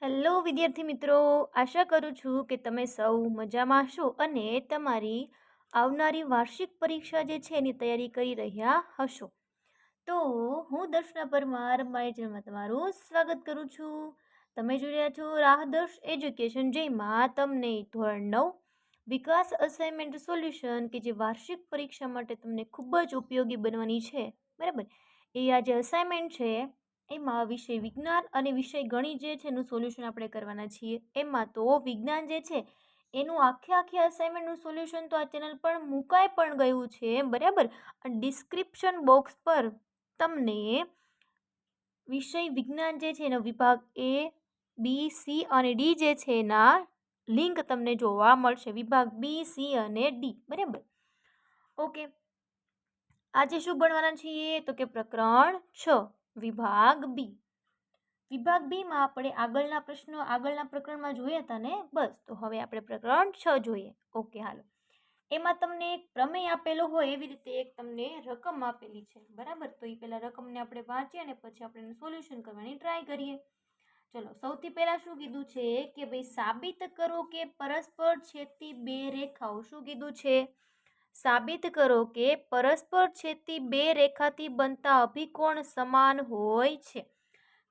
Hello વિદ્યાર્થી મિત્રો, આશા કરું છું કે તમે સૌ મજામાં હશો અને તમારી આવનારી વાર્ષિક પરીક્ષા જે છે એની તૈયારી કરી રહ્યા હશો. તો હું દર્શના પરમાર મારી ચેનલમાં તમારું સ્વાગત કરું છું. તમે જોઈ રહ્યા છો રાહદર્શ એજ્યુકેશન, જેમાં તમને ધોરણ 9 વિકાસ અસાઇનમેન્ટ સોલ્યુશન કે જે વાર્ષિક પરીક્ષા માટે તમને ખૂબ જ ઉપયોગી બનવાની છે, બરાબર. એ આ જે અસાઇનમેન્ટ છે એમાં વિષય વિજ્ઞાન અને વિષય ગણિત જે છે એનું સોલ્યુશન આપણે કરવાના છીએ. એમાં તો વિજ્ઞાન જે છે એનું આખે અસાઇનમેન્ટનું સોલ્યુશન તો આ ચેનલ પર મુકાઈ પણ ગયું છે, બરાબર. ડિસ્ક્રિપ્શન બોક્સ પર તમને વિષય વિજ્ઞાન જે છે એનો વિભાગ A, B, C અને D જે છે એના લિંક તમને જોવા મળશે. વિભાગ B, C અને D, બરાબર. ઓકે, આજે શું ભણવાના છીએ તો કે પ્રકરણ 6 વિભાગ B. વિભાગ B માં આપણે આગળના પ્રકરણમાં જોયા હતા ને, બસ. તો હવે આપણે પ્રકરણ 6 જોઈએ. ઓકે, હાલો. એમાં તમને એક પ્રમેય આપેલો હોય એવી રીતે એક તમને રકમ આપેલી છે, બરાબર. તો એ પહેલા રકમને આપણે વાંચીએ અને પછી આપણે એનું સોલ્યુશન કરવાની ટ્રાય કરીએ. ચલો, સૌથી પહેલા શું કીધું છે કે ભાઈ સાબિત કરો કે પરસ્પર છેદતી બે રેખાઓ. શું કીધું છે? સાબિત કરો કે પરસ્પર છેદતી બે રેખાથી બનતા અભિકોણ સમાન હોય છે.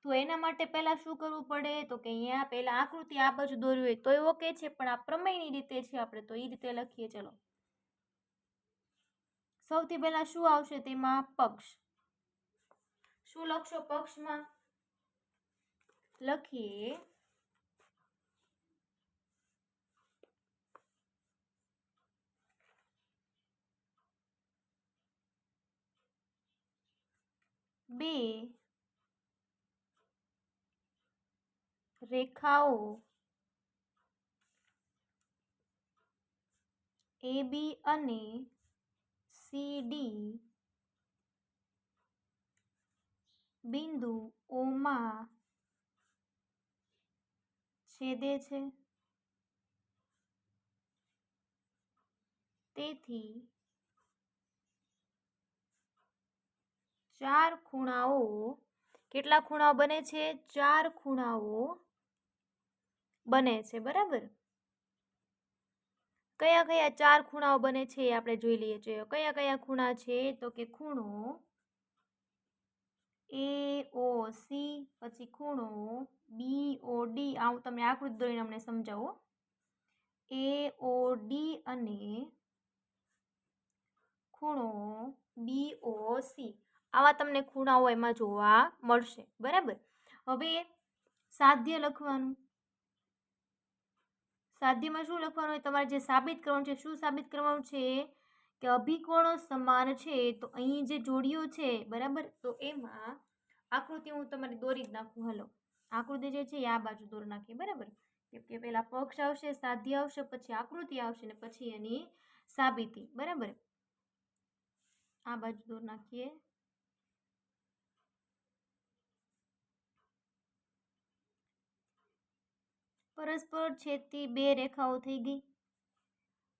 તો એના માટે પહેલા શું કરવું પડે તો કે અહીંયા પહેલા આકૃતિ આ બાજુ દોરવી હોય તો ઓકે છે, પણ આ પ્રમેયની રીતે છે, આપણે તો એ રીતે લખીએ. ચલો, સૌથી પહેલા શું આવશે તેમાં? પક્ષ. શું લખશો પક્ષમાં? લખીએ બે રેખાઓ AB અને CD બિંદુ ઓમાં છેદે છે. તેથી ચાર ખૂણાઓ, કેટલા ખૂણાઓ બને છે? 4 ખૂણાઓ બને છે, બરાબર. કયા કયા 4 ખૂણાઓ બને છે એ આપણે જોઈ લઈએ છીએ. કયા કયા ખૂણા છે તો કે ખૂણો AOC, પછી ખૂણો BOD. હું તમને આકૃતિ દોરીને અમને સમજાવો. AOD અને ખૂણો BOC. આવા તમને ખૂણાઓ એમાં જોવા મળશે, બરાબર. હવે સાધ્ય લખવાનું. સાધ્યમાં શું લખવાનું હોય? તમારે જે સાબિત કરવાનું છે. શું સાબિત કરવાનું છે? કે અભિકોણો સમાન છે. તો અહીં જે જોડીઓ છે, બરાબર, તો એમાં આકૃતિ હું તમારી દોરી જ નાખું. હાલો, આકૃતિ જે છે એ આ બાજુ દોરી નાખીએ, બરાબર. કે પહેલા પક્ષ આવશે, સાધ્ય આવશે, પછી આકૃતિ આવશે ને પછી એની સાબિતી, બરાબર. આ બાજુ દોર નાખીએ. પરસ્પર છેદતી બે રેખાઓ થઈ ગઈ,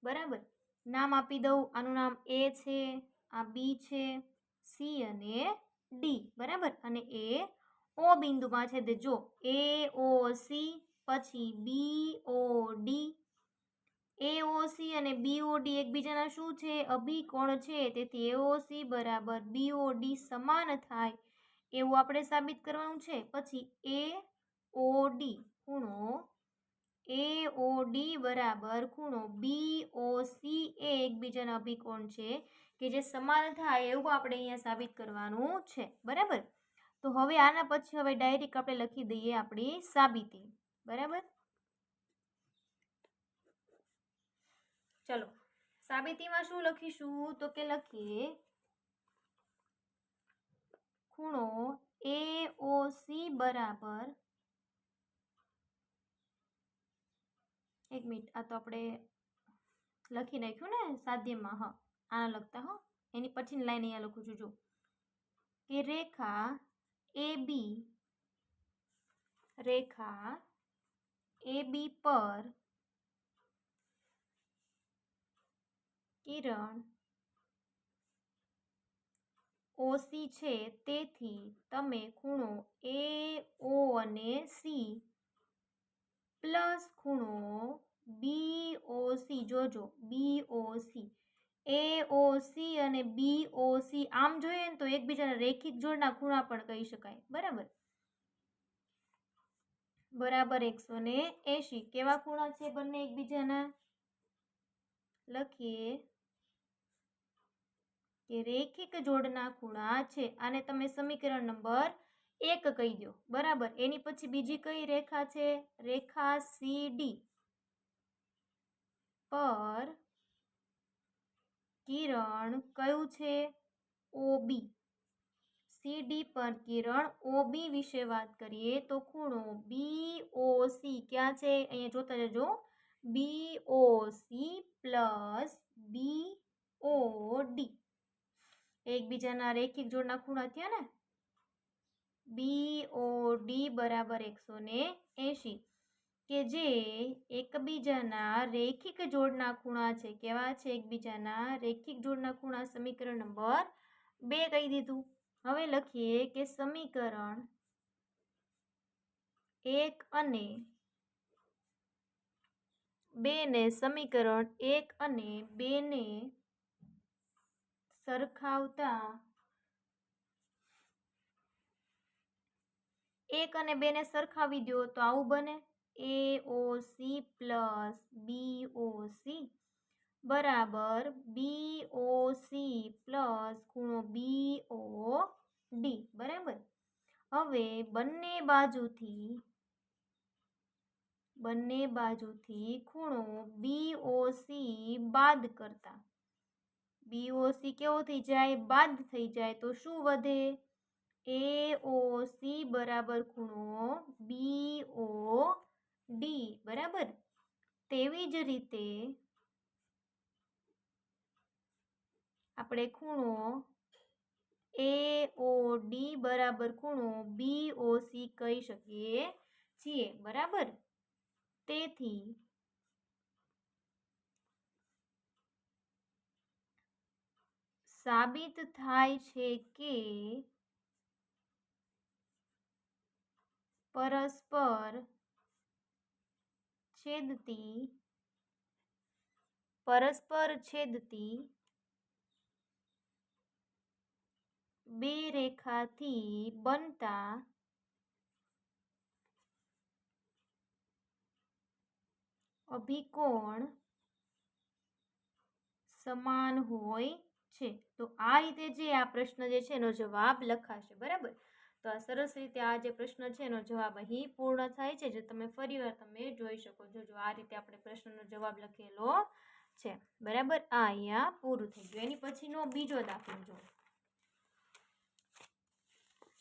બરાબર. નામ આપી દઉં. આનું નામ A છે, આ B છે, C અને D, બરાબર. અને એ O બિંદુમાં છે. જો AOC પછી BOD. AOC અને BOD એકબીજાના શું છે? અભિકોણ છે. તેથી AOC બરાબર BOD સમાન થાય એવું આપણે સાબિત કરવાનું છે. પછી AOD ખૂણો AOD બરાબર ખૂણો BOC એ એકબીજાના અભિકોણ છે કે જે સમાન થાય એવું આપણે અહીંયા સાબિત કરવાનું છે, બરાબર. તો હવે આના પછી હવે ડાયરેક્ટ આપણે લખી દઈએ આપણી સાબિતી, બરાબર. ચલો, સાબિતીમાં શું લખીશું તો કે લખીએ ખૂણો AOC બરાબર, એક મિનિટ, આ તો આપણે લખી નાખ્યું ને સાધ્યમાં. હા, આના લખતા. હા, એની પછીની લાઈન અહીંયા લખું છું. જો કે રેખા AB પર કિરણ OC છે. તેથી તમે ખૂણો AO અને C પ્લસ ખૂણો BOC. જોજો BOC, AOC અને BOC આમ જોઈએ ને તો એકબીજાના રેખિક જોડના ખૂણા પણ કહી શકાય. બરાબર 180. કેવા ખૂણા છે બંને એકબીજાના? લખીએ કે રેખિક જોડના ખૂણા છે. આને તમે સમીકરણ નંબર 1 કહી દો. બરાબર. એની પછી બીજી કઈ રેખા છે? રેખા CD પર કિરણ કયું છે? OB. CD પર કિરણ OB વિશે વાત કરીએ તો ખૂણો BOC ક્યાં છે? અહીંયા જોતા જજો. BOC પ્લસ BOD એકબીજાના રેખિક જોડના ખૂણા થયા ને. BOD બરાબર 180 કે જે એકબીજાના રેખિક જોડના ખૂણા છે. કેવા છે? એકબીજાના રેખિક જોડના ખૂણા. સમીકરણ નંબર 2 કહી દીધું. હવે લખીએ કે સમીકરણ 1 અને 2 ને સમીકરણ 1 અને 2 ને સરખાવતા 1 અને 2 ને સરખાવી દો તો આવું બને. AOC પ્લસ BOC બરાબર BOC પ્લસ ખૂણો BOD. બરાબર. હવે બંને બાજુથી ખૂણો BOC બાદ કરતા BOC કેવો થઈ જાય? બાદ થઈ જાય તો શું વધે? AOC બરાબર ખૂણો BOD. બરાબર. તેવી જ રીતે આપણે ખૂણો AOD બરાબર ખૂણો BOC કહી શકીએ છીએ. બરાબર. તેથી સાબિત થાય છે કે પરસ્પર છેદતી બે રેખાથી બનતા અભિકોણ સમાન હોય છે. તો આ રીતે જે આ પ્રશ્ન જે છે એનો જવાબ લખાશે. બરાબર. તો આ સરસ રીતે આ જે પ્રશ્ન છે એનો જવાબ અહીં પૂર્ણ થાય છે, જે તમે ફરીવાર તમે જોઈ શકો છો. જો આ રીતે આપણે પ્રશ્નનો જવાબ લખેલો છે. બરાબર. આ અહીંયા પૂરું થઈ ગયું. એની પછીનો બીજો દાખલો જો.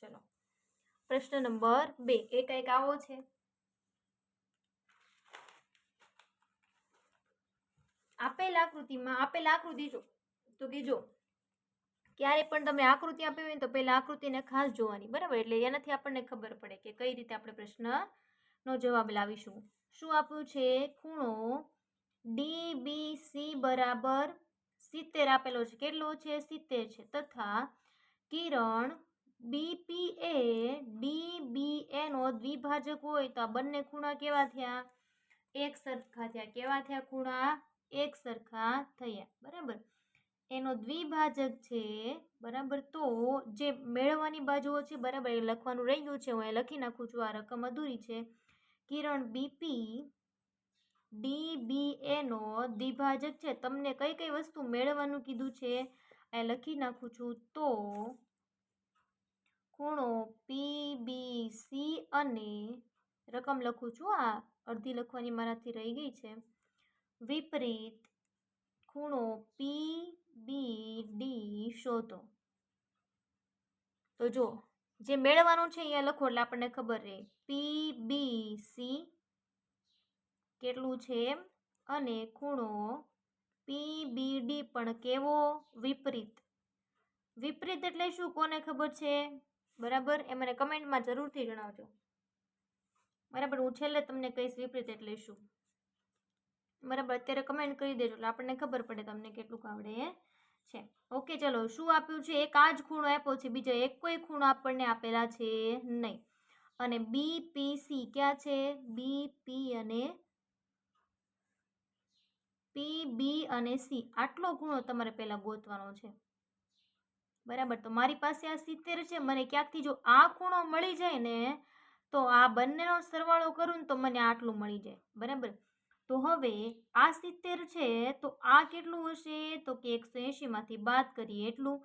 ચલો, પ્રશ્ન નંબર 2 એ કંઈક આવો છે. આપેલ આકૃતિ જો તો કે જો ક્યારે પણ તમે આકૃતિ આપી હોય તો પહેલા આકૃતિને ખાસ જોવાની. બરાબર. એટલે એનાથી આપણને ખબર પડે કે કઈ રીતે આપણે પ્રશ્નનો જવાબ લાવીશું. શું આપ્યું છે? ખૂણો DBC બરાબર 70 આપેલો છે. કેટલો છે? 70 છે. તથા કિરણ BP એ DBA નો દ્વિભાજક હોય તો આ બંને ખૂણા કેવા થયા? એક સરખા થયા. કેવા થયા? ખૂણા એક સરખા થયા. બરાબર. એનો દ્વિભાજક છે. બરાબર. તો જે મેળવવાની બાજુઓ છે, બરાબર, એ લખવાનું રહી ગયું છે. હું એ લખી નાખું છું. આ રકમ અધૂરી છે. કિરણ BP DBA નો દ્વિભાજક છે. તમને કઈ કઈ વસ્તુ મેળવવાનું કીધું છે એ લખી નાખું છું. તો ખૂણો PBC અને રકમ લખું છું. આ અડધી લખવાની મારાથી રહી ગઈ છે. વિપરીત ખૂણો PBD શોધો. તો જો જે મેળવવાનું છે અહીંયા લખો એટલે આપણને ખબર રહે. PBC કેટલું છે અને ખૂણો PBD પણ કેવો? વિપરીત. વિપરીત એટલે શું? કોને ખબર છે? બરાબર. એ મને કમેન્ટમાં જરૂરથી જણાવજો. બરાબર. હું છેલ્લે તમને કહીશ વિપરીત એટલે શું. બરાબર. અત્યારે કમેન્ટ કરી દેજો એટલે આપણને ખબર પડે તમને કેટલું આવડે છે. ઓકે. ચલો, શું આપ્યું છે? એક આ જ ખૂણો આપ્યો છે. બીજા એક કોઈ ખૂણો આપણને આપેલા છે નહીં. અને BPC ક્યાં છે? BP અને PB અને C આટલો ખૂણો તમારે પહેલા ગોતવાનો છે, બરાબર. તો મારી પાસે આ 70 છે, મને ક્યાંકથી જો આ ખૂણો મળી જાય ને તો આ બંનેનો સરવાળો કરું ને તો મને આટલું મળી જાય, બરાબર. તો હવે આ 70 છે તો આ કેટલું હશે? તો કે 180 માંથી બાદ કરીએ એટલું.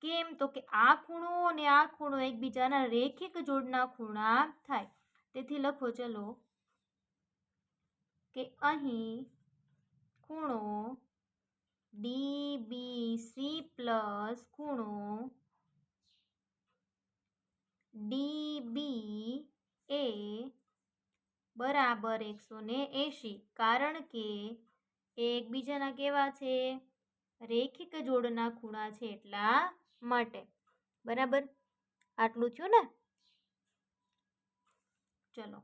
કેમ? તો કે આ ખૂણો અને આ ખૂણો એકબીજાના રેખિક જોડના ખૂણા થાય. તેથી લખો ચલો કે અહીં ખૂણો DBC પ્લસ ખૂણો DBA બરાબર 180, કારણ કે એ એકબીજાના કેવા છે? રેખિક જોડના ખૂણા છે એટલા માટે, બરાબર. આટલું થયું ને? ચલો,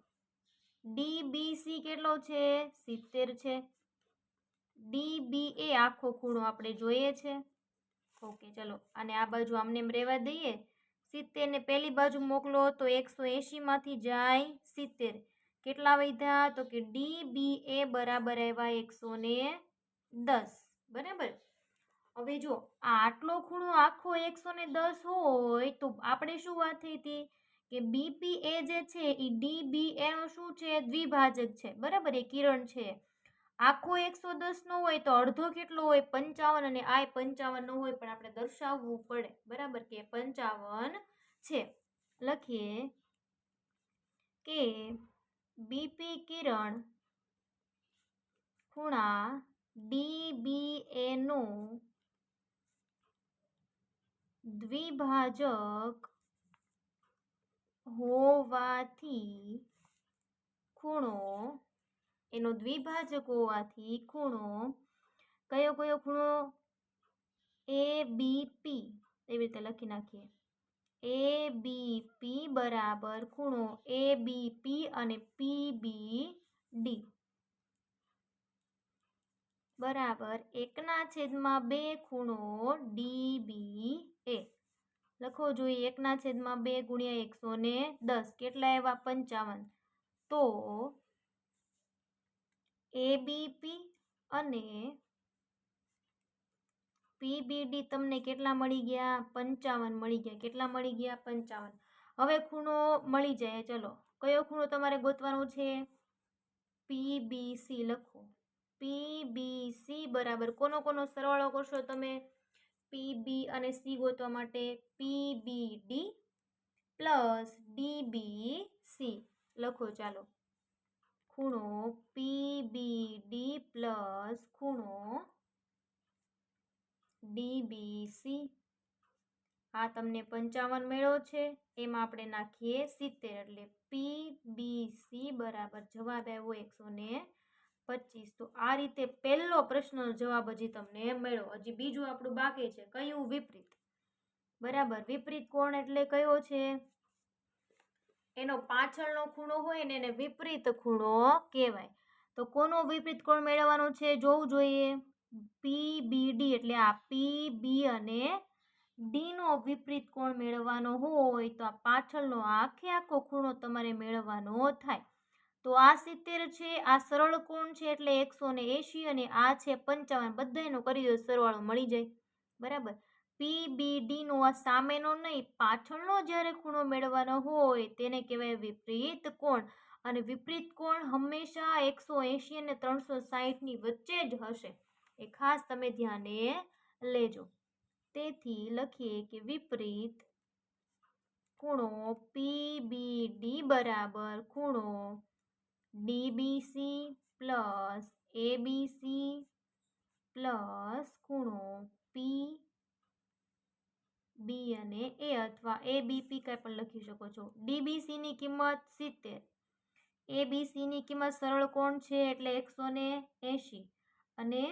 DBC કેટલો છે? 70 છે. DBA આખો ખૂણો આપણે જોઈએ છે. ઓકે, ચલો અને આ બાજુ આમને એમ રહેવા દઈએ. 70 ને પહેલી બાજુ મોકલો તો 180 માંથી જાય 70. કેટલા વધ્યા? તો કે DBA બરાબર આવ્યા 110, બરાબર. હવે જો આટલો ખૂણો આખો 110 હોય તો આપણે શું વાત થઈ હતી કે BPA જે છે એ DBA નો શું છે? દ્વિભાજક છે, બરાબર. એ કિરણ છે. આખો 110 નો હોય તો અડધો કેટલો હોય? 55, અને આ 55 નો હોય પણ આપણે દર્શાવવું પડે, બરાબર, કે 55 છે. લખીએ કે BP કિરણ ખૂણા DBA નો દ્વિભાજક હોવાથી ખૂણો એનો દ્વિભાજક હોવાથી ખૂણો કયો કયો ખૂણો? ABP, એવી રીતે લખી નાખીએ. ABP બરાબર ખૂણો ABP અને PBD બરાબર 1/2 ખૂણો DBA. લખો જોઈએ 1/2 ગુણ્યા 110 કેટલા આવ્યા? 55. તો ABP અને PBD તમને કેટલા મળી ગયા? 55 મળી ગયા. કેટલા મળી ગયા? 55. હવે ખૂણો મળી જાય. ચલો, કયો ખૂણો તમારે ગોતવાનો છે? PBC લખો. PBC બરાબર કોનો કોનો સરવાળો કરશો તમે? PB અને C ગોતવા માટે PBD પ્લસ DBC લખો. ચાલો, ખૂણો PBD પ્લસ ખૂણો DBC આ તમને 55 મળ્યો છે, એમાં આપણે નાખીએ 70 એટલે PBC બરાબર જવાબ આવ્યો 125. તો આ રીતે પહેલો પ્રશ્નનો જવાબ હજી તમને મળ્યો. હજી બીજું આપણું બાકી છે. કયું? વિપરીત, બરાબર. વિપરીત કોણ એટલે કયો છે? એનો પાછળનો ખૂણો હોય ને એને વિપરીત ખૂણો કહેવાય. તો કોનો વિપરીત કોણ મેળવવાનો છે? જોવું જોઈએ. PBD એટલે આ PB અને D નો વિપરીત કોણ મેળવવાનો હોય તો આ પાછળનો આખો ખૂણો તમારે મેળવવાનો થાય. તો આ 70 છે, આ સરળ કોણ છે એટલે 180, અને આ છે 55. બધાનો કરી દો સરવાળો મળી જાય, બરાબર. PBD નો આ સામેનો નહીં, પાછળનો જ્યારે ખૂણો મેળવવાનો હોય તેને કહેવાય વિપરીત કોણ. અને વિપરીત કોણ હંમેશા 180 અને 360 ની વચ્ચે જ હશે. એ ખાસ તમે ધ્યાને લેજો. તેથી લખીએ કે વિપરીત ખૂણો PBD બરાબર ખૂણો DBC પ્લસ ABC પ્લસ ખૂણો PB અને A અથવા ABP કંઈ પણ લખી શકો છો. DBC ની કિંમત 70, ABC ની કિંમત સરળ કોણ છે એટલે 180, અને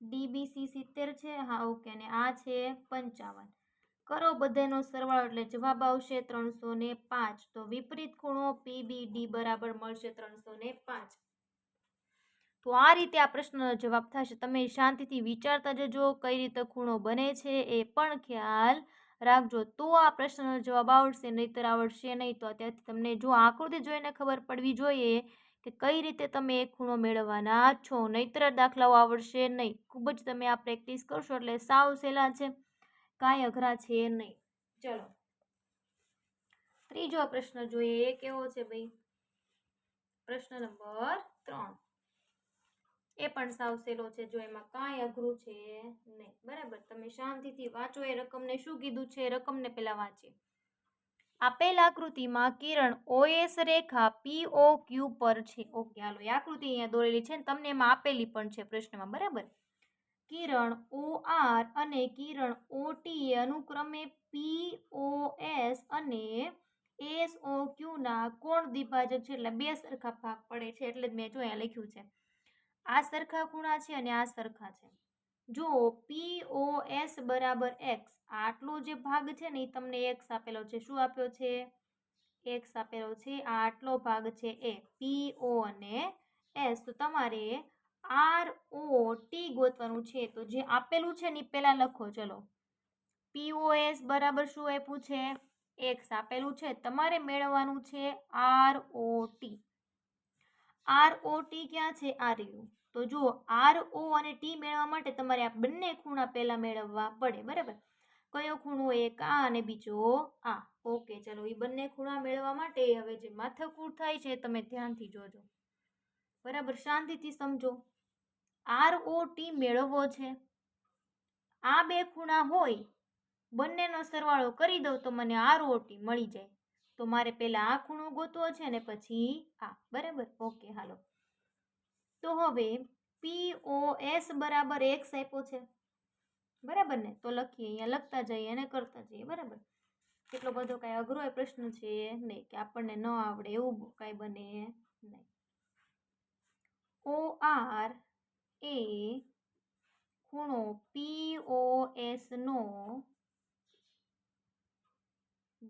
DBC 70 છે. હા, ઓકે. અને આ છે 55. કરો બધાનો સરવાળો એટલે જવાબ આવશે 305. તો વિપરીત ખૂણો PBD બરાબર મળશે 305. તો આ રીતે આ પ્રશ્નનો જવાબ થશે. તમે શાંતિથી વિચારતા જજો, કઈ રીતે ખૂણો બને છે એ પણ ખ્યાલ રાખજો, તો આ પ્રશ્નનો જવાબ આવડશે, નહીતર આવડશે નહીં. તો અત્યારથી તમને જો આકૃતિ જોઈને ખબર પડવી જોઈએ કે કઈ રીતે તમે એક ખૂણો મેળવવાના છો, નહીતર દાખલાઓ આવડશે નહીં. ખૂબ જ તમે આ પ્રેક્ટિસ કરશો એટલે સાવ સહેલા છે, કાંઈ અઘરા છે નહીં. ચલો ત્રીજો પ્રશ્ન જોઈએ, કેવો છે ભાઈ? પ્રશ્ન નંબર 3. એ પણ સાવ સહેલો છે, જો એમાં કાંઈ અઘરું છે નહીં. બરાબર, તમે શાંતિથી વાંચો. એ રકમને શું કીધું છે, રકમને પહેલા વાંચીએ. આપેલ આકૃતિમાં કિરણ OS રેખા POQ પર છે. ઓકે, હાલો, એ આકૃતિ અહીંયા દોરેલી છે ને તમને એમાં આપેલી પણ છે પ્રશ્નમાં. બરાબર, કિરણ OR અને કિરણ OT અનુક્રમે POS અને SOQ ના કોણ દ્વિભાજક છે, એટલે બે સરખા ભાગ પડે છે. એટલે જ મેં જો અહીંયા લખ્યું છે, આ સરખા ખૂણા છે અને આ સરખા છે. જો POS બરાબર x, આટલો જે ભાગ છે ને એ તમને x આપેલો છે. શું આપ્યો છે? x આપેલો છે. આટલો ભાગ છે એ PO અને S. તો તમારે ROT ગોતવાનું છે. તો જે આપેલું છે ને એ પહેલા લખો. ચલો, POS બરાબર શું આપ્યું છે? x આપેલું છે. તમારે મેળવવાનું છે ROT. ROT ક્યાં છે? આ રહ્યું. તો જુઓ, RO અને T મેળવવા માટે તમારે આ બંને ખૂણા પહેલા મેળવવા પડે. બરાબર, કયો ખૂણો? એક આ અને બીજો આ. ઓકે, ચલો, એ બંને ખૂણા મેળવવા માટે હવે જે માથાકૂટ થાય છે તમે ધ્યાનથી જોજો. બરાબર, શાંતિથી સમજો. ROT મેળવવો છે. આ બે ખૂણા હોય, બંનેનો સરવાળો કરી દઉં તો મને ROT મળી જાય. તો મારે પહેલા આ ખૂણો ગોતવો છે ને પછી આ. બરાબર, ઓકે, હાલો. તો હવે POS બરાબર x આપ્યો છે. બરાબર ને? તો લખીએ, અહીંયા લખતા જઈએ અને કરતા જઈએ. બરાબર, એટલો બધો કાંઈ અઘરો પ્રશ્ન છે નહીં કે આપણને ન આવડે એવું કાંઈ બને નહીં. OR એ ખૂણો POS નો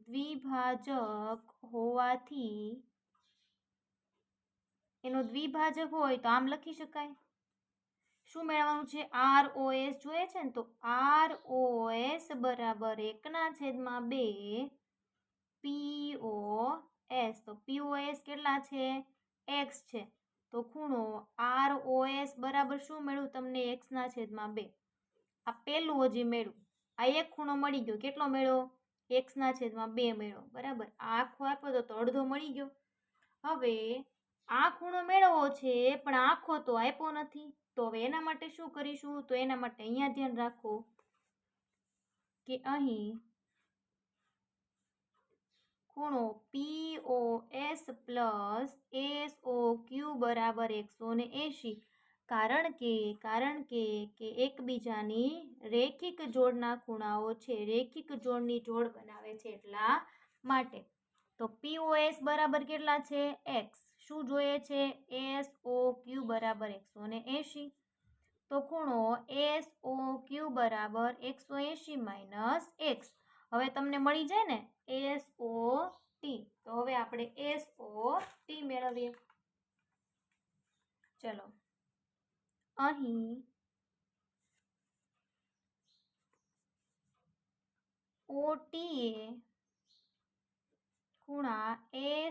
દ્વિભાજક હોવાથી, એનો દ્વિભાજક હોય તો આમ લખી શકાય. શું મેળવવાનું છે? ROS જોઈએ છે ને, તો ROS બરાબર 1/2 POS. તો POS કેટલા છે? x છે. તો ખૂણો ROS બરાબર શું મેળવું તમને? x/2. આ પહેલું હજી મેળવું. આ એક ખૂણો મળી ગયો. કેટલો મેળવો? x/2 મેળવો. બરાબર, આ આખો આપ્યો તો અડધો મળી ગયો. હવે આ ખૂણો મેળવવો છે પણ આખો તો આપ્યો નથી. તો હવે એના માટે શું કરીશું? તો એના માટે અહીંયા ધ્યાન રાખો કે અહીં ખૂણો POS પ્લસ SOQ બરાબર 180. કારણ કે એકબીજાની રેખિક જોડના ખૂણાઓ છે, રેખિક જોડની જોડ બનાવે છે એટલા માટે. તો POS બરાબર કેટલા છે? x. શું જોઈએ છે? SOQ બરાબર 180. તો ખૂણો SOQ બરાબર 180 માઇનસ x. હવે તમને મળી જાય ને SOT. તો હવે આપણે SOT મેળવીએ. ચલો, અહીં OT એ ખૂણા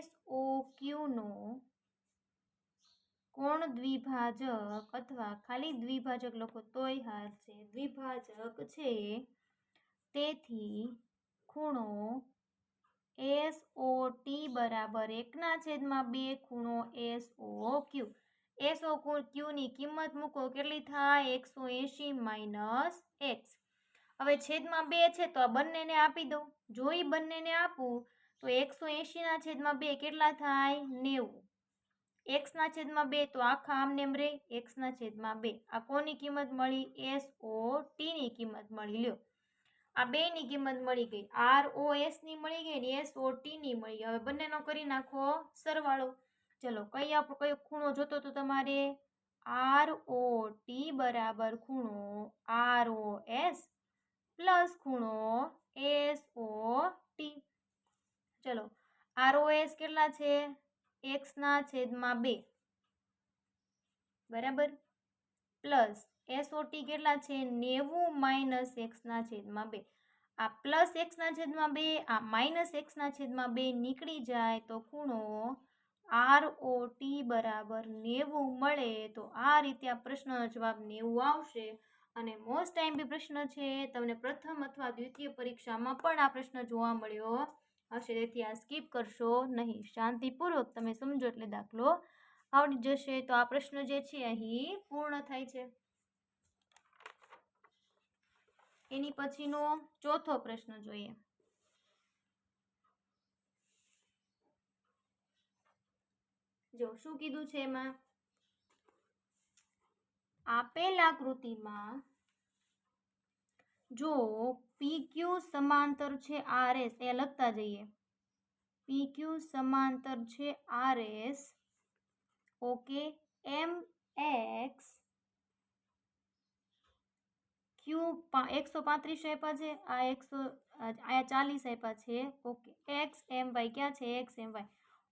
SOQ નો કોણ દ્વિભાજક, અથવા ખાલી દ્વિભાજક લખો તોય હાલ છે, દ્વિભાજક છે. તેથી ખૂણો SOT બરાબર 1/2 ખૂણો SOQ. SOQ ની કિંમત મૂકો, કેટલી થાય? 180 માઇનસ x. હવે છેદમાં 2 છે તો આ બંનેને આપી દઉં. જો એ બંનેને આપું તો 180/2 કેટલા થાય? 90. x/2 તો આખા આમને એમ રહે. x/2. આ કોની કિંમત મળી? SOT ની કિંમત મળી. લ્યો, આ બે ની કિંમત મળી ગઈ. ROS ની મળી ગઈ ને SOT ની મળી. હવે બંનેનો કરી નાખો સરવાળો. ચલો, કયો ખૂણો જોતો તો તમારે? ROT બરાબર ખૂણો ROS પ્લસ ખૂણો SOT. ચલો, ROS કેટલા છે? x/2. બરાબર, પ્લસ એસઓટી કેટલા છે 90 માઇનસ એક્સના છેદમાં 2. આ પ્લસ એક્સના છેદમાં 2 આ માઇનસ એક્સના છેદમાં 2 નીકળી જાય તો ખૂણો ROT બરાબર 90 મળે. તો આ રીતે આ પ્રશ્નનો જવાબ 90 આવશે. અને મોસ્ટ ટાઈમ પ્રશ્ન છે, તમને પ્રથમ અથવા દ્વિતીય પરીક્ષામાં પણ આ પ્રશ્ન જોવા મળ્યો હશે, તેથી આ સ્કીપ કરશો નહીં. શાંતિપૂર્વક તમે સમજો એટલે દાખલો આવડી જશે. તો આ પ્રશ્ન જે છે અહીં પૂર્ણ થાય છે. એની પછીનો ચોથો પ્રશ્ન જોઈએ. જો શું કીધું છે એમાં, આપેલ આકૃતિમાં જો PQ સમાંતર છે RS, એ લખતા જઈએ. PQ સમાંતર છે RS, ઓકે, MX Q 135 આપ્યા છે, આ 40 આપ્યા છે, ઓકે. XMY ક્યાં છે? XMY,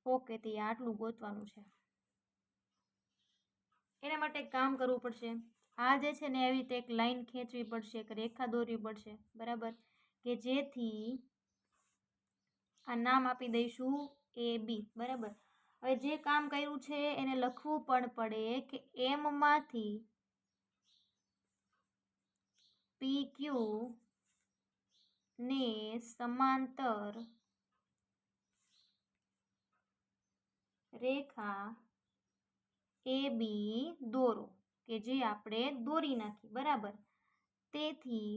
okay. તે આટલું ગોતવાનું છે. એના માટે એક કામ કરવું પડશે. આ જે છે ને એવી રીતે એક લાઈન ખેંચવી પડશે, એક રેખા દોરવી પડશે, બરાબર, કે જેથી આ નામ આપી દઈશું AB, બરાબર. હવે જે કામ કર્યું છે એને લખવું પણ પડે કે M માંથી PQ ને સમાંતર રેખા AB દોરો, કે જે આપણે દોરી નાખી, બરાબર. તેથી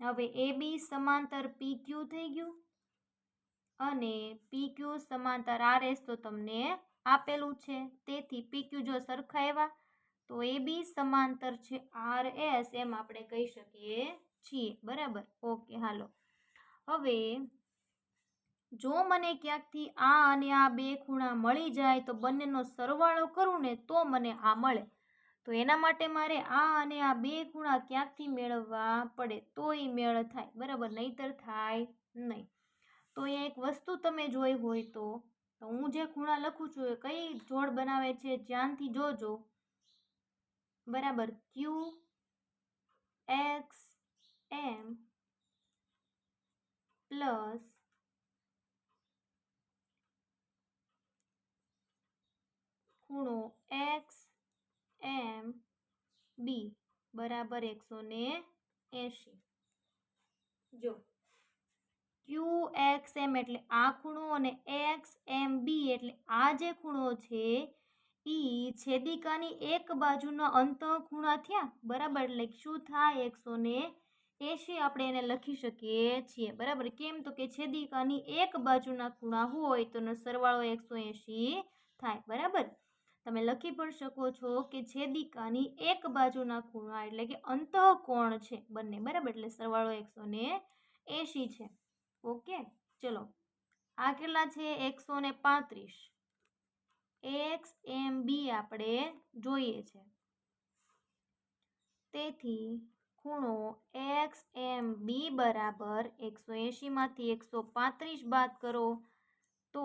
હવે AB સમાંતર PQ થઈ ગયું અને PQ સમાંતર RS તો તમને આપેલું છે. તેથી PQ જો સરખા એવા તો AB સમાંતર છે RS, એમ આપણે કહી શકીએ છીએ, બરાબર. ઓકે, હાલો. હવે જો મને ક્યાંકથી આ અને આ બે ખૂણા મળી જાય તો બંનેનો સરવાળો કરું ને તો મને આ મળે. તો એના માટે મારે આ અને આ બે ખૂણા ક્યાંકથી મેળવવા પડે તો એ મેળ થાય, બરાબર, નહીતર થાય નહીં. તો અહીંયા એક વસ્તુ તમે જોઈ હોય તો હું જે ખૂણા લખું છું એ કઈ જોડ બનાવે છે ધ્યાનથી જોજો, બરાબર. QXM પ્લસ ખૂણો XMB બરાબર 180. જો QXM એટલે આ ખૂણો અને XMB એટલે આ જે ખૂણો છે ઈ છેદિકાની એક બાજુના અંત ખૂણા થયા, બરાબર. એટલે શું થાય 180 આપણે એને લખી શકીએ છીએ, બરાબર. કેમ તો કે છેદિકાની એક બાજુના ખૂણા હોય તો એનો સરવાળો 180 થાય, બરાબર. તમે લખી પણ શકો છો કે છેદિકાની એક બાજુના ખૂણા એટલે કે અંતઃકોણ છે બંને, બરાબર. એટલે સરવાળો 180 છે, ઓકે. ચલો, આ કેટલા છે 135. XMB આપણે જોઈએ છે, તેથી ખૂણો XMB બરાબર 180 માંથી 135 બાદ કરો તો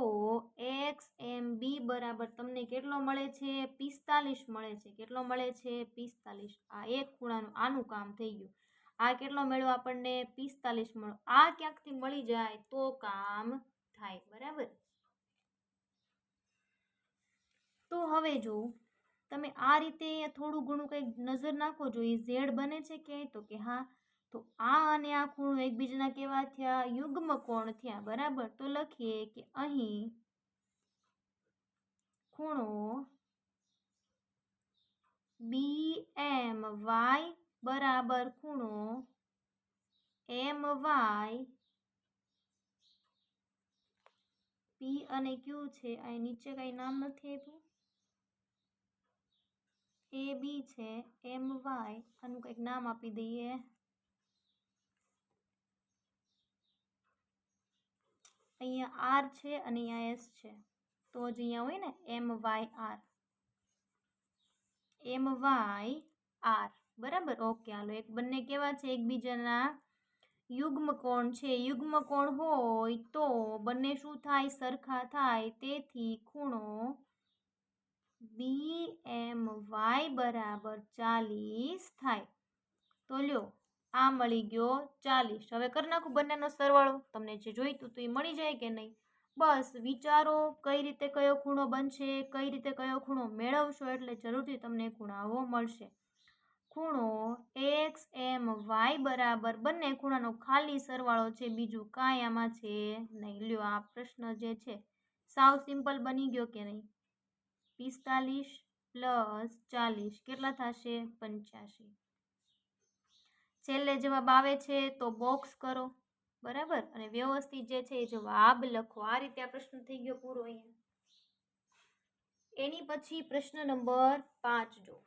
XMB બરાબર તમને કેટલો મળે છે 45 મળે છે. કેટલો મળે છે 45. આ એક ખૂણાનું આનું કામ થઈ ગયું. આ કેટલો મળ્યો આપણને 45 મળ્યો. આ ક્યાંકથી મળી જાય તો કામ થાય, બરાબર. તો હવે જો તમે આ રીતે થોડું ઘણું કંઈક નજર નાખો, જો એ ઝેડ બને છે ક્યાંય તો કે હા, તો આ અને આ ખૂણો એકબીજાના કેવા થયા યુગ્મ કોણ થયા, બરાબર. તો લખીએ કે અહીં ખૂણો BMY બરાબર ખૂણો MY, P અને Q છે, અહીં નીચે કઈ નામ નથી આપ્યું, AB છે, MY આનું કંઈક નામ આપી દઈએ, અહીંયા R છે અને અહીંયા S છે, તો જ અહીંયા હોય ને MYR, બરાબર. ઓકે, હાલો. એક બંને કેવા છે એકબીજાના યુગ્મ કોણ છે. યુગ્મ કોણ હોય તો બંને શું થાય સરખા થાય, તેથી ખૂણો BMY બરાબર 40 થાય. તો લ્યો આ મળી ગયો 40. હવે કરી નાખું બંનેનો સરવાળો. તમને જે જોઈતું તો એ મળી જાય કે નહીં? બસ વિચારો કઈ રીતે કયો ખૂણો બનશે, કઈ રીતે કયો ખૂણો મેળવશો એટલે જરૂરથી તમને ખૂણાઓ મળશે. ખૂણો XMY બરાબર બંને ખૂણાનો ખાલી સરવાળો છે, બીજું કાંઈ આમાં છે નહીં. લ્યો આ પ્રશ્ન જે છે સાવ સિમ્પલ બની ગયો કે નહીં? 45 + 40 કેટલા થશે? 85. છેલ્લે જવાબ આવે છે તો બોક્સ કરો, બરાબર, અને વ્યવસ્થિત જે છે એ જવાબ લખો. આ રીતે આ પ્રશ્ન થઈ ગયો પૂરો. અહીંયા એની પછી પ્રશ્ન નંબર 5 જો.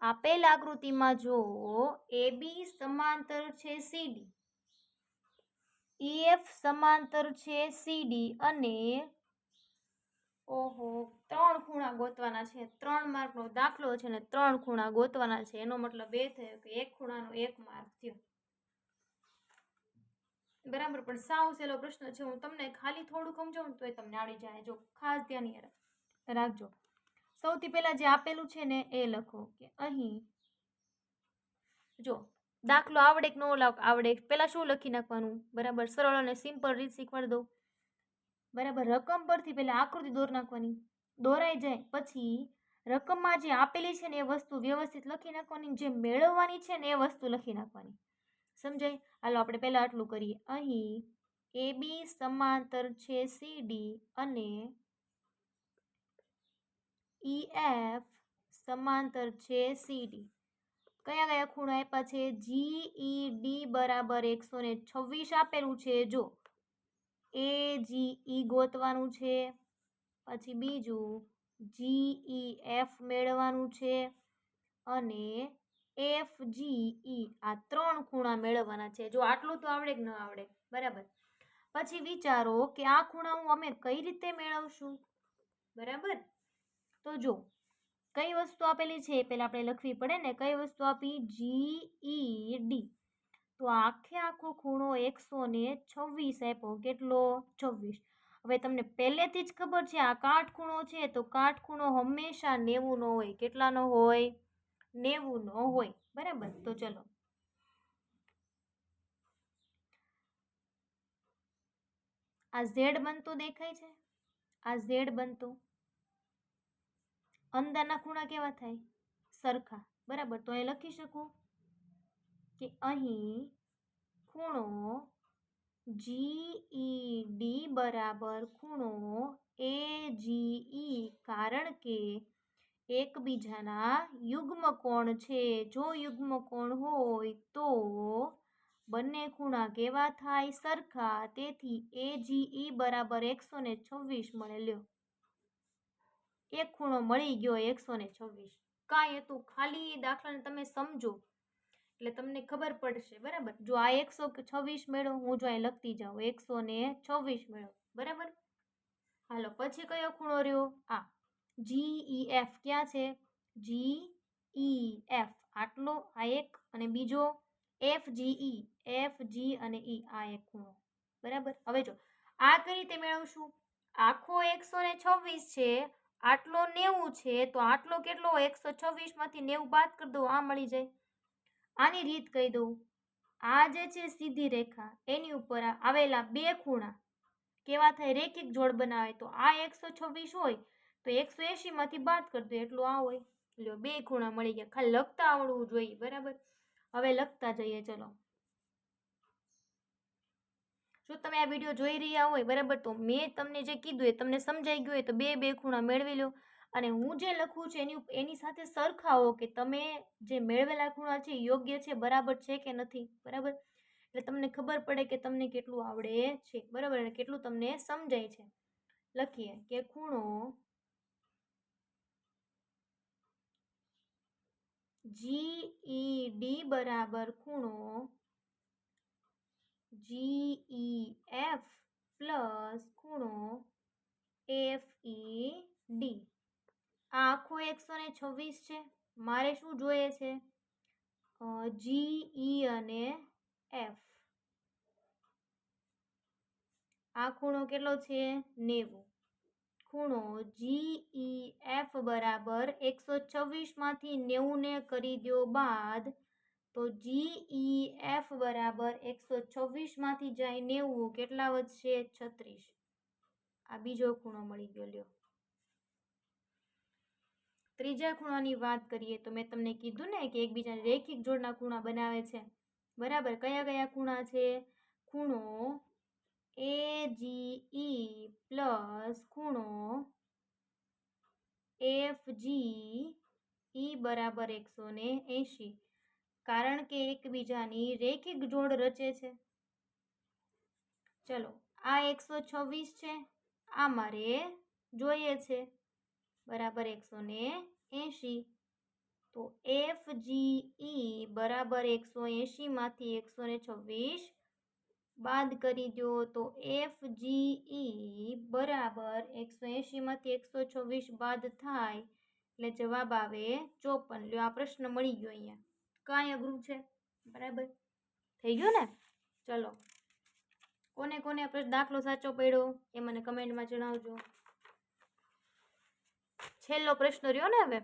આપેલ આકૃતિમાં જો AB સમાંતર છે CD, EF સમાંતર છે CD અને ઓહો 3 ખૂણા ગોતવાના છે. 3 માર્કનો દાખલો છે ને 3 ખૂણા ગોતવાના છે. એનો મતલબ એ થયો કે એક ખૂણાનો 1 માર્ક થયો, બરાબર. પણ સાવ સહેલો પ્રશ્ન છે. હું તમને ખાલી થોડું સમજાવું તો તમને આવડી જાય. જો ખાસ ધ્યાન રાખજો. સૌથી પહેલા જે આપેલું છે ને એ લખો કે અહીં જો દાખલો આવડે કે ન આવડે, પહેલા શું લખી નાખવાનું? બરાબર, સરળ અને સિમ્પલ રીત શીખવાડી દઉં. બરાબર, રકમ પરથી પહેલા આકૃતિ દોરી નાખવાની. દોરાઈ જાય પછી રકમમાં જે આપેલી છે ને એ વસ્તુ વ્યવસ્થિત લખી નાખવાની, જે મેળવવાની છે ને એ વસ્તુ લખી નાખવાની. સમજાય? હાલો આપણે પહેલા આટલું કરીએ. અહીં AB સમાંતર છે CD અને EF સમાંતર છે CD. કયા કયા ખૂણા આપ્યા છે? GED બરાબર 126 આપેલું છે. જો AGE ગોતવાનું છે, પછી બીજું GEF મેળવવાનું છે અને FGE આ 3 ખૂણા મેળવવાના છે. જો આટલું તો આવડે કે ન આવડે? બરાબર. પછી વિચારો કે આ ખૂણા અમે કઈ રીતે મેળવશું? બરાબર. તો જો કઈ વસ્તુ આપેલી છે પહેલા આપણે લખવી પડે ને. કઈ વસ્તુ આપી? GED. તો આખો ખૂણો 126 આપ્યો. કેટલો? 26. હવે તમને પહેલેથી જ ખબર છે આ કાટખૂણો છે, તો કાટખૂણો હંમેશા 90 નો હોય. કેટલાનો હોય? 90 નો હોય. બરાબર. તો ચલો આ Z બનતો દેખાય છે? આ Z બનતો. અંદરના ખૂણા કેવા થાય? સરખા. બરાબર. તો અહીં લખી શકું કે અહીં ખૂણો GED બરાબર ખૂણો AGE, કારણ કે એકબીજાના યુગ્મ કોણ છે. જો યુગ્મ કોણ હોય તો બંને ખૂણા કેવા થાય? સરખા. તેથી AGE બરાબર 126 મળે. લ્યો એક ખૂણો મળી ગયો 126. કાંઈ હતું? ખાલી દાખલાને તમે સમજો એટલે તમને ખબર પડશે. બરાબર. જો આ 126 મેળવો, હું જો અહીં લખતી જાઉં 126 મેળવો. બરાબર. હાલો પછી કયો ખૂણો રહ્યો? આ GEF. ક્યાં છે? GEF આટલો, આ એક, અને બીજો FGE. FG અને E આ એક ખૂણો. બરાબર. હવે જો આ કઈ રીતે મેળવશું? આખો 126 છે, આટલો 90 છે, તો આટલો કેટલો? 126 માંથી 90 બાદ કરી દો, આ મળી જાય. આની રીત કહી દઉં. આ જે છે સીધી રેખા, એની ઉપર આવેલા બે ખૂણા કેવા થાય? રેખિક જોડ બનાવે. તો આ 126 હોય તો 180 માંથી બાદ કરી દો, એટલું આ હોય. લ્યો બે ખૂણા મળી ગયા. ખાલી લખતા આવડવું જોઈએ. બરાબર. હવે લખતા જઈએ. ચલો, જો તમે આ વિડીયો જોઈ રહ્યા હોય, બરાબર, તો મેં તમને જે કીધું એ તમને સમજાઈ ગયું હોય તો બે ખૂણા મેળવી લો. અને હું જે લખું છું એની સાથે સરખાવો કે તમે જે મેળવેલા ખૂણા છે યોગ્ય છે, બરાબર છે કે નથી. બરાબર. એટલે તમને ખબર પડે કે તમને કેટલું આવડે છે. બરાબર, અને કેટલું તમને સમજાય છે. લખીએ કે ખૂણો GED બરાબર ખૂણો GEF પ્લસ ખૂણો FED. આ આખો 126 છે. મારે શું જોઈએ છે? GE અને F. આ ખૂણો કેટલો છે? 90. ખૂણો GEF બરાબર 126 માંથી 90 ને કરી દો બાદ, તો GEF બરાબર 126 માંથી જાય 90, કેટલા વધશે? 36. આ બીજો ખૂણો મળી ગયો. લ્યો, ત્રીજા ખૂણાની વાત કરીએ તો મેં તમને કીધું ને કે એકબીજાને રેખિક જોડના ખૂણા બનાવે છે. બરાબર, કયા કયા ખૂણા છે? ખૂણો AGE પ્લસ ખૂણો FGE બરાબર 180, કારણ કે એકબીજાની રેખિક જોડ રચે છે. ચલો, આ 126 છે, આ મારે જોઈએ છે, બરાબર 180. તો FGE બરાબર 180 માંથી 126 બાદ કરી દો, તો FGE બરાબર 180 માંથી 126 બાદ થાય એટલે જવાબ આવે 54. લ્યો, આ પ્રશ્ન મળી ગયો. અહીંયા કાંઈ અઘરું છે? બરાબર થઈ ગયું ને? ચલો, કોને કોને દાખલો સાચો પડ્યો એ મને કમેન્ટમાં જણાવજો. છેલ્લો પ્રશ્ન રહ્યો ને હવે.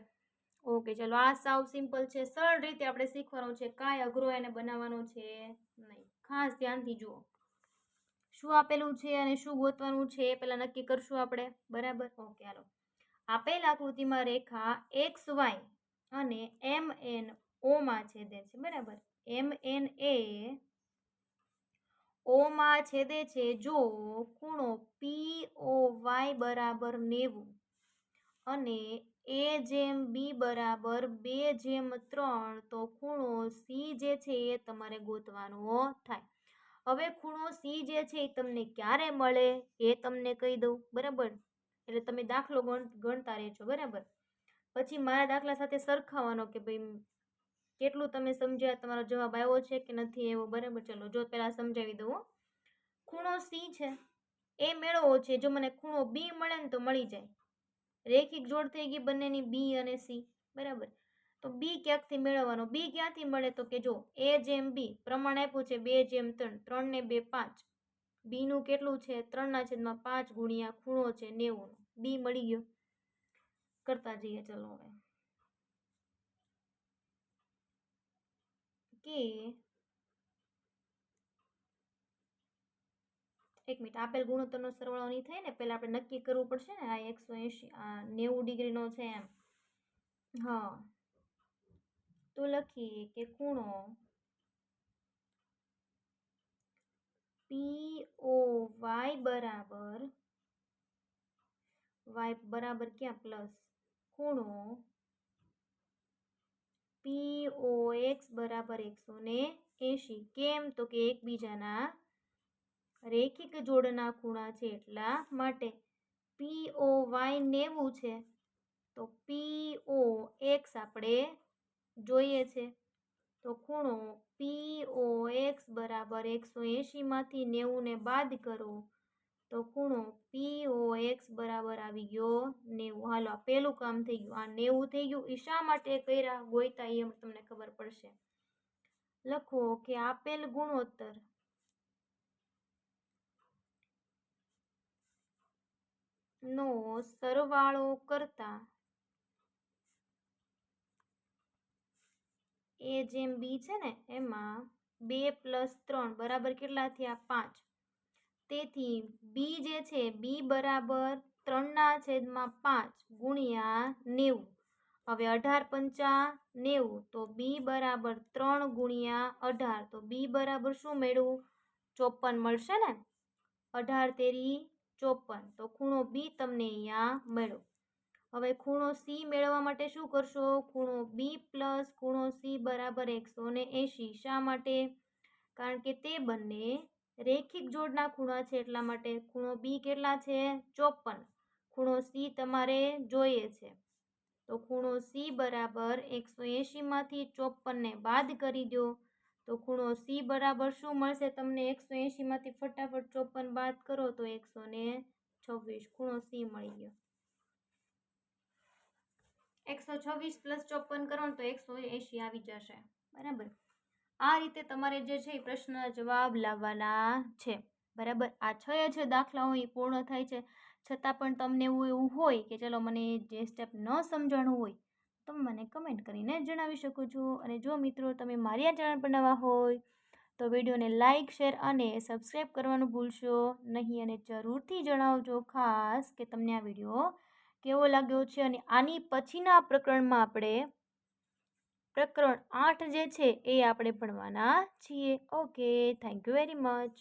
ઓકે, ચલો, આ સાવ સિમ્પલ છે, સરળ રીતે આપણે શીખવાનું છે, કાંઈ અઘરો એને બનાવવાનો છે નહીં. ખાસ ધ્યાનથી જુઓ, શું આપેલું છે અને શું ગોતવાનું છે એ પહેલા નક્કી કરશું આપણે. બરાબર, ઓકે, હાલો. આપેલ આકૃતિમાં રેખા XY અને MN માં છેદે છે. બરાબર, MN એ O માં છેદે છે જો ખૂણો POY બરાબર 90 અને A/B બરાબર 2/3, તો ખૂણો C જે છે એ તમારે ગોતવાનો થાય. હવે ખૂણો C જે છે એ તમને ક્યારે મળે એ તમને કહી દઉં. બરાબર, એટલે તમે દાખલો ગણતા રહેજો. બરાબર, પછી મારા દાખલા સાથે સરખાવવાનો કે ભાઈ કેટલું તમે સમજ્યા, તમારો જવાબ આવ્યો છે કે નથી આવ્યો. બરાબર, ચલો, જો પહેલા સમજાવી દઉં. ખૂણો C છે એ મેળવવો છે. જો મને ખૂણો B મળે ને તો મળી જાય, રેખિક જોડ થઈ ગઈ બંનેની B અને C. બરાબર, તો B ક્યાંકથી મેળવવાનો? B ક્યાંથી મળે? તો કે જો A/B પ્રમાણ આપ્યું છે 2/3, 3 ને 2 5. B નું કેટલું છે? 3/5 ગુણ્યા ખૂણો છે 90. B મળી ગયો. કરતા જઈએ. ચલો, હવે કે એક મિનિટ, આપેલ ગુણોત્તરનો સરવાળો નહીં થાય ને, પહેલા આપણે નક્કી કરવું પડશે ને. આ 180, આ 90 ડિગ્રીનો છે એમ. હા, તો લખીએ કે ખૂણો POY બરાબર, y બરાબર ક્યાં? પ્લસ, ખૂણો POX બરાબર 180. કેમ? તો કે એકબીજાના રેખિક જોડના ખૂણા છે એટલા માટે. POY 90 છે, તો POX આપણે જોઈએ છે, તો ખૂણો POX બરાબર 180 માંથી 90 ને બાદ કરો, તો ખૂણો POX બરાબર આવી ગયો 90. હાલો, આ પહેલું કામ થઈ ગયું. આ 90 થઈ ગયું. એ શા માટે કર્યા ગોયતા એમ તમને ખબર પડશે. લખો કે આપેલ ગુણોત્તર નો સરવાળો કરતા A/B છે ને એમાં 2 + 3 બરાબર કેટલા થયા? 5. તેથી B જે છે B બરાબર 3/5 ગુણ્યા 90. હવે 18 × 5 = 90, તો B બરાબર 3 ગુણ્યા 18, તો B બરાબર શું મેળવું? 54 મળશે ને. 18 તેરી 54, તો ખૂણો B તમને અહીંયા મળ્યો. હવે ખૂણો C મેળવવા માટે શું કરશો? ખૂણો B પ્લસ ખૂણો C બરાબર 180. શા માટે? કારણ કે તે બંને રેખિક જોડના ખૂણા છે એટલા માટે. ખૂણો B કેટલા છે? 54. ખૂણો C તમારે જોઈએ છે, તો ખૂણો C બરાબર 180 માંથી 54 ને બાદ કરી દો, તો ખૂણો C બરાબર શું મળશે તમને? 180 માંથી ફટાફટ 54 બાદ કરો તો 126. ખૂણો C મળી ગયો. 126 + 54 કરો તો 180 આવી જશે. બરાબર, આ રીતે તમારે જે છે એ પ્રશ્નના જવાબ લાવવાના છે. બરાબર. આ 6 દાખલાઓ એ પૂર્ણ થાય છે. છતાં પણ તમને એવું હોય કે ચલો મને જે સ્ટેપ ન સમજાણું હોય, તમે મને કમેન્ટ કરીને જણાવી શકો છો. અને જો મિત્રો તમે મારી આ ચેનલ પર નવા હોય તો વિડીયોને લાઇક, શેર અને સબસ્ક્રાઈબ કરવાનું ભૂલશો નહીં. અને જરૂરથી જણાવજો ખાસ કે તમને આ વિડીયો કેવો લાગ્યો છે. અને આની પછીના પ્રકરણમાં આપણે પ્રકરણ 8 જે છે એ આપણે ભણવાના છીએ. Okay, thank you very much.